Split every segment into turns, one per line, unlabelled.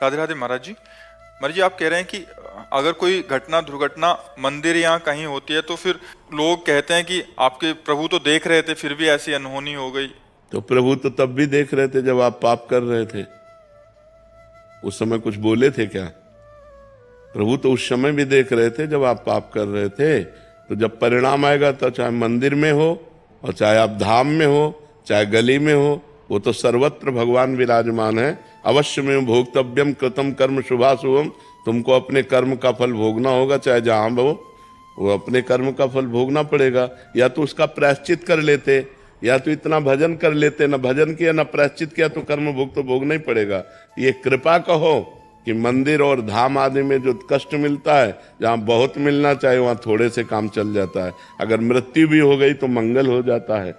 राधे राधे महाराज जी। महाराज जी, आप कह रहे हैं कि अगर कोई घटना दुर्घटना मंदिर या कहीं होती है तो फिर लोग कहते हैं कि आपके प्रभु तो देख रहे थे फिर भी ऐसी अनहोनी हो गई।
तो प्रभु तो तब भी देख रहे थे जब आप पाप कर रहे थे। उस समय कुछ बोले थे क्या? प्रभु तो उस समय भी देख रहे थे जब आप पाप कर रहे थे। तो जब परिणाम आएगा तो चाहे मंदिर में हो और चाहे आप धाम में हो चाहे गली में हो, वो तो सर्वत्र भगवान विराजमान है। अवश्य में भोक्तव्यम कृतम कर्म शुभाशुभम। तुमको अपने कर्म का फल भोगना होगा, चाहे जहां हो वो अपने कर्म का फल भोगना पड़ेगा। या तो उसका प्रायश्चित कर लेते, या तो इतना भजन कर लेते, न भजन किया न प्रायश्चित किया तो कर्म भोग तो भोगना ही पड़ेगा। ये कृपा कहो कि मंदिर और धाम आदि में जो कष्ट मिलता है, जहाँ बहुत मिलना चाहिए वहाँ थोड़े से काम चल जाता है। अगर मृत्यु भी हो गई तो मंगल हो जाता है।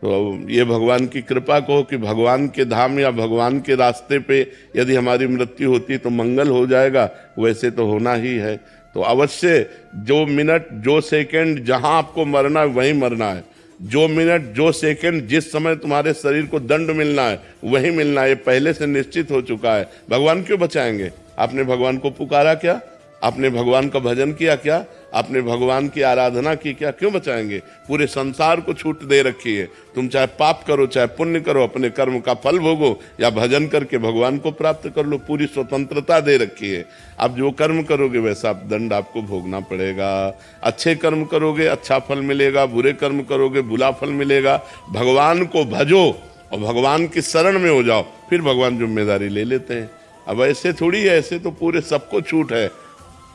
तो ये भगवान की कृपा कहो कि भगवान के धाम या भगवान के रास्ते पे यदि हमारी मृत्यु होती तो मंगल हो जाएगा। वैसे तो होना ही है। तो अवश्य जो मिनट जो सेकंड जहां आपको मरना है वहीं मरना है। जो मिनट जो सेकंड जिस समय तुम्हारे शरीर को दंड मिलना है वही मिलना है। ये पहले से निश्चित हो चुका है। भगवान क्यों बचाएंगे? आपने भगवान को पुकारा क्या? आपने भगवान का भजन किया क्या? आपने भगवान की आराधना की क्या? क्यों बचाएंगे? पूरे संसार को छूट दे रखी है। तुम चाहे पाप करो चाहे पुण्य करो, अपने कर्म का फल भोगो या भजन करके भगवान को प्राप्त कर लो। पूरी स्वतंत्रता दे रखी है। आप जो कर्म करोगे वैसा दंड आपको भोगना पड़ेगा। अच्छे कर्म करोगे अच्छा फल मिलेगा, बुरे कर्म करोगे बुरा फल मिलेगा। भगवान को भजो और भगवान की शरण में हो जाओ, फिर भगवान जिम्मेदारी ले लेते हैं। अब ऐसे थोड़ी है, ऐसे तो पूरे सबको छूट है।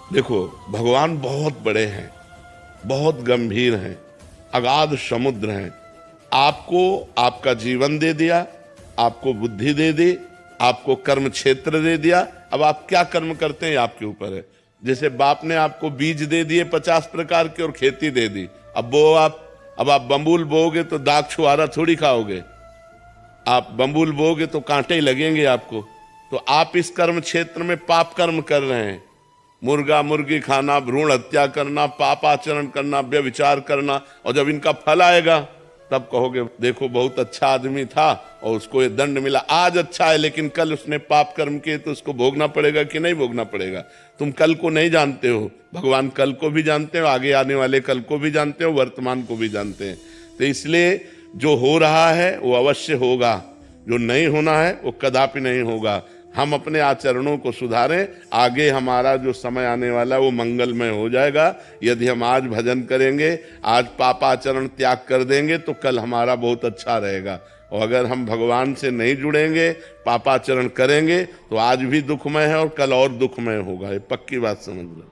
देखो भगवान बहुत बड़े हैं, बहुत गंभीर हैं, अगाध समुद्र हैं। आपको आपका जीवन दे दिया, आपको बुद्धि दे दी, आपको कर्म क्षेत्र दे दिया। अब आप क्या कर्म करते हैं आपके ऊपर है। जैसे बाप ने आपको बीज दे दिए 50 प्रकार के और खेती दे दी। अब आप बम्बूल बोओगे तो दाग छुआरा थोड़ी खाओगे। आप बम्बूल बोओगे तो कांटे ही लगेंगे आपको। तो आप इस कर्म क्षेत्र में पाप कर्म कर रहे हैं। मुर्गा मुर्गी खाना, भ्रूण हत्या करना, पाप आचरण करना, व्यभिचार करना। और जब इनका फल आएगा तब कहोगे देखो बहुत अच्छा आदमी था और उसको ये दंड मिला। आज अच्छा है लेकिन कल उसने पाप कर्म किए तो उसको भोगना पड़ेगा कि नहीं भोगना पड़ेगा? तुम कल को नहीं जानते हो, भगवान कल को भी जानते हो, आगे आने वाले कल को भी जानते हो, वर्तमान को भी जानते हैं। तो इसलिए जो हो रहा है वो अवश्य होगा, जो नहीं होना है वो कदापि नहीं होगा। हम अपने आचरणों को सुधारें, आगे हमारा जो समय आने वाला है वो मंगलमय हो जाएगा। यदि हम आज भजन करेंगे, आज पापाचरण त्याग कर देंगे तो कल हमारा बहुत अच्छा रहेगा। और अगर हम भगवान से नहीं जुड़ेंगे, पापाचरण करेंगे तो आज भी दुखमय है और कल और दुखमय होगा। ये पक्की बात समझ लो।